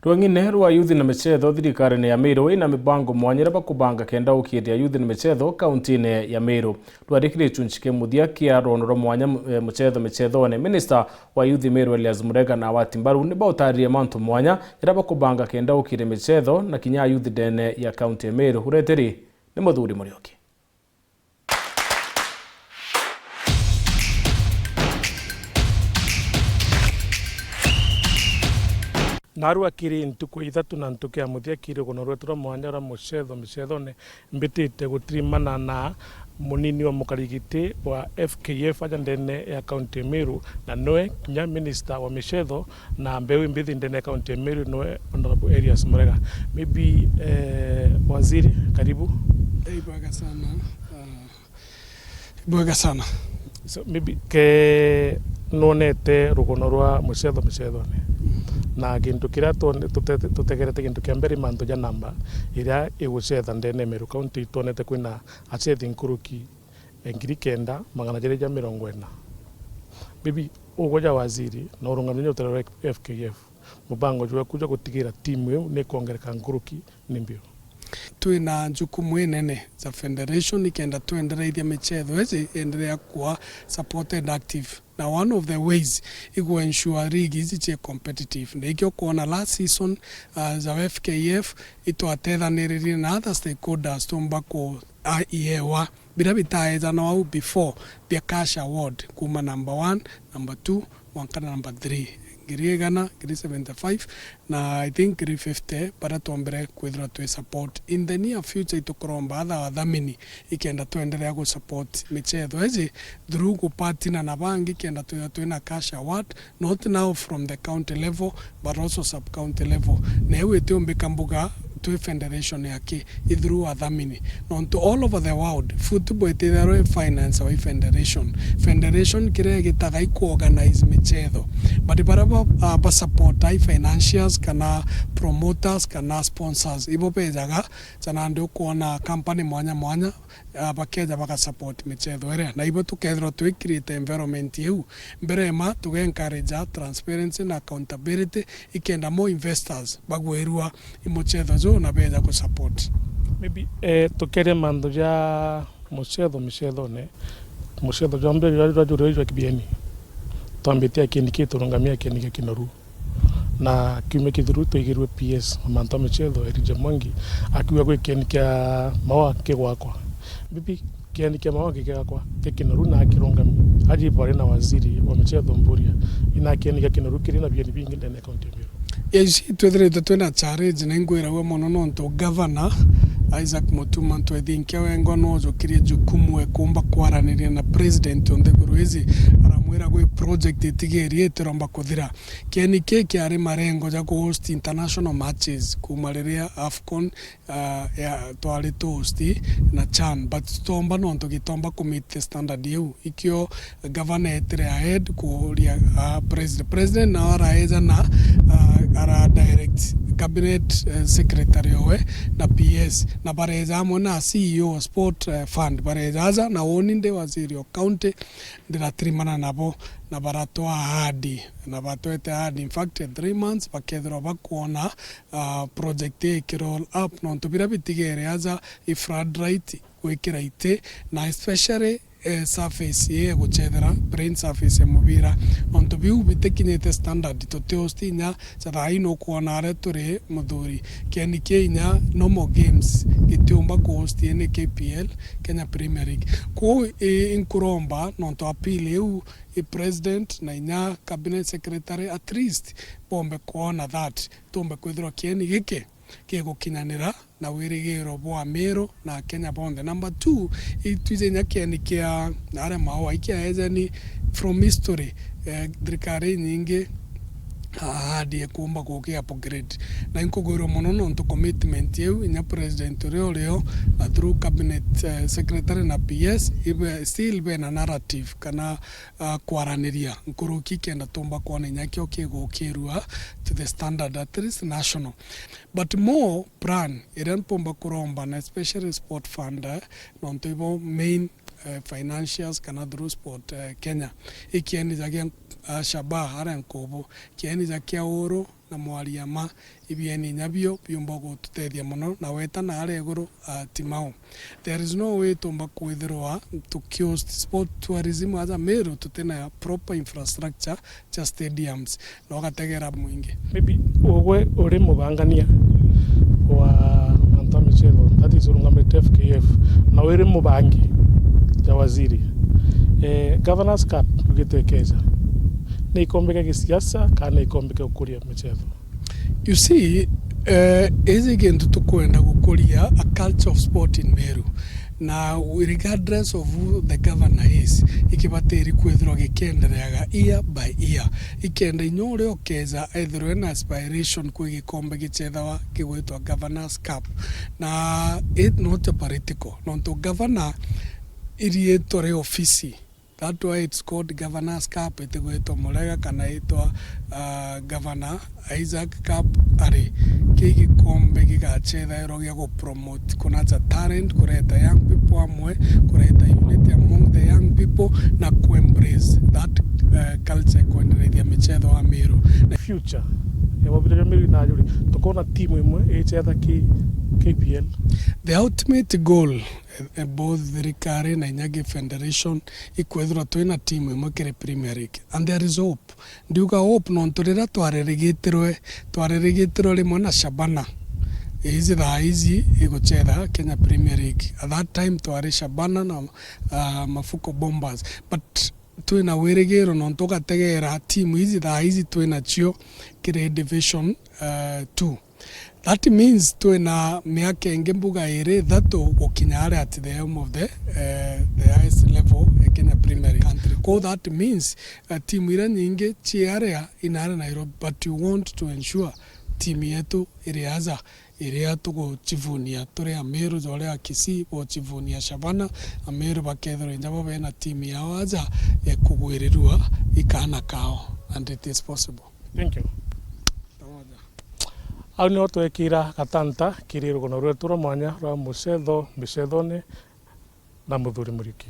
Rwang'ine rwa youth na michetho thirikari ya Meru ina mibango mwanya ya kubanga kenda ukiria youth na michetho kaunti ya Meru. Rwarikire chunchike muthia kia ronoro mwanya michetho Minister wa youth Meru Elias Murega na watimbaru ni bautarie mantu mwanya ya kubanga kenda ukiria michetho na kinya youth dene ya kaunti ya Meru. Ureteri ni Muthuri Murioki. Narua kiri ntuku ithatu na ntuku ya muthia kiri gonorwe tura mwanya ra michetho ne mbitite gutirimana na munini wa mukarigiti wa FKF ajandene ya kaunti ya Meru na noe nya minister wa michetho na mbeu mbithi ndene ya kaunti ya Meru noe Honorable Elias Murega. Maybe waziri karibu. Bwega sana. So maybe ke nonete rugono rwa michetho ne na gintu kiria tutegerete gintu kia mbere manto ja namba iria igucetha ndene Meru County tonete kwina acethi nkuruki 9,740. Bibi ugoja waziri na urungamia utarare FKF mubango jwa kuja gutigira timu yo ne kongereka nkuruki nimbio twina njukumu nene za federation ikenda tuendereithia michetho ezi endelea kuwa supported active na one of the ways igu ensure league izi competitive ndikyo kuona last season za FKF itwatethaniririe na other stakeholders tumbako iewa bila bitaeza na wao before bia cash award kuma number 1 number 2 wankana number 3 Giriegana, Giri 75, na I think Giri 50, para tuambere kwithira tu support. In the near future itukoromba atha wathamini ikenda tuendelea ku support michetho ezi through kupatina na bangi ikenda tuina cash award, not now from the county level but also sub county level. Na ewe tuombeka mbuga to federation yake through athamini non to all over the world football itero finance wa federation kire gitaga organize michetho but baraba ba support financiers kana promoters kana sponsors ibo pejaga chana ndio kuona company mwanya bakeja baka support michetho ere na ibo tukethro to create environment yu mbere ma to encourage transparency na accountability ikenda more investors bagwerua imochetho na beza ku support. Maybe tokere mando ja michetho ne michetho jambe jwa kibieni twambitia kiniki turungamia kiniki kinoru na kiume kithuru tuigirwe PS manto michetho erije mwangi akiwa gwe kinikia mawa kigwakwa bibi kinikia mawa kigwakwa kinoru na kirungami aji pare na waziri wa michetho Mburia ina kinikia kinoru kirina bieni bingi ndene county Meru. Ezi twetherete twina challenge na ingwirawe mono nonto governor Isaac Mutuma twethinkia wengo no jokirie jukumu ekumba kwaraniria na president onde guruizi aramwira gwe project itigerie teromba kuthira keni keki ari marengo ja ku host international matches kumariria AFCON ya twali host na CHAN but tomba nonto gitomba ku meet the standard you ikyo governor etre ahead kuria president na araeza na ara direct cabinet secretary we na PS na bareza mona CEO sport fund bareza na oninde waziri wa county ndira trimana nabo na baratoa ahadi na batoete ahadi in fact 3 months bakethro bakuona project roll up no tubira bitigere aza ifrad right wekira ite na especially surface ye guchethera brain surface mubira onto biu bitekinyete standard toteostinya charaino kuona are turi muthuri keni kenya no more games gitiumba cost ene KPL Kenya Premier League ko inkuromba nonto appeal eu president na inya cabinet secretary at least pombe kuona that tumbe kwithira keni gike kiego kinyanira na wirigiro bwa Meru na Kenya bonde. Number 2 itwize nyakeni kia are mawa ikia ezani from history drikari nyingi ahadi ekumba kukia upgrade na inkogoro mono nonto commitment yeu inya president leo na through cabinet secretary na PS ibe still be na narrative kana kwaraniria nkuruki kenda tomba kuona nyakio kiego kirua to the standard at least national but more plan iran pomba kuromba na especially sport fund nonto ibo main financials kana through sport Kenya ikieni jagia Shabaa ara nkobo kieni jakia oro na mwariama ibieni nyabio byumbogo tutethia muno na wetana ara iguru timao. There is no way to makwithirwa to kiosk sport tourism as a Meru tutena proper infrastructure just stadiums no gategera mwingi maybe wewe uri mubangania wa Antami Chedo that is urungamete FKF na wewe mubangi ja waziri governors cup ugitekeza ni ikombe ya kisiasa kana ikombe ya kukuria michezo. You see ezi gendu tukwenda gukuria a culture of sport in Meru na regardless of who the governor is ikibateri kwithirwa gikendereaga year by year ikenda inyore okeza ethirwe na aspiration kwi gikombe gichethawa kigwitwa governors cup na it not a political nonto governor irietore ofisi. That's why it's called Governors Cup. Itagwetwa Murega kana itwa Governor Isaac Cup ari kiki kombe gigachetha erogia go promote kunacha talent kureta young people amwe kureta unity among the young people na ku embrace that culture kuendelea michezo wa Meru the future ya Meru na yuri tukona timu imwe ichetha KPL. The ultimate goal both thirikari na Inyagi Federation ikwethira twina timu imwe kiri Premier League and there is hope. Ndiuga hope nontu rira twaririgitirwe rimwe na Shabana izi thaizi iguchetha Kenya Premier League. At that time twari Shabana na Mafuko Bombers but twina wirigiro nontu gategera timu izi thaizi twina cio kiri Division 2. That means twina miaka ingi mbuga iri thatu gukinya ari at the helm of the highest level Kenya Premier League country. So that means timu ira nyingi ciaria inara Nairobi but you want to ensure timu yetu iriaza iria tuguchivunia turi Ameru jole a Kisii bochivunia Shabana Ameru bakethero njabo bena timu yao aja kugwirirua ikana kao and it is possible. Thank you. Au ni otwekira gatanta kirirugono rwetu rwa mwanya rwa Mucetho Micethone na Muthuri Muriuki.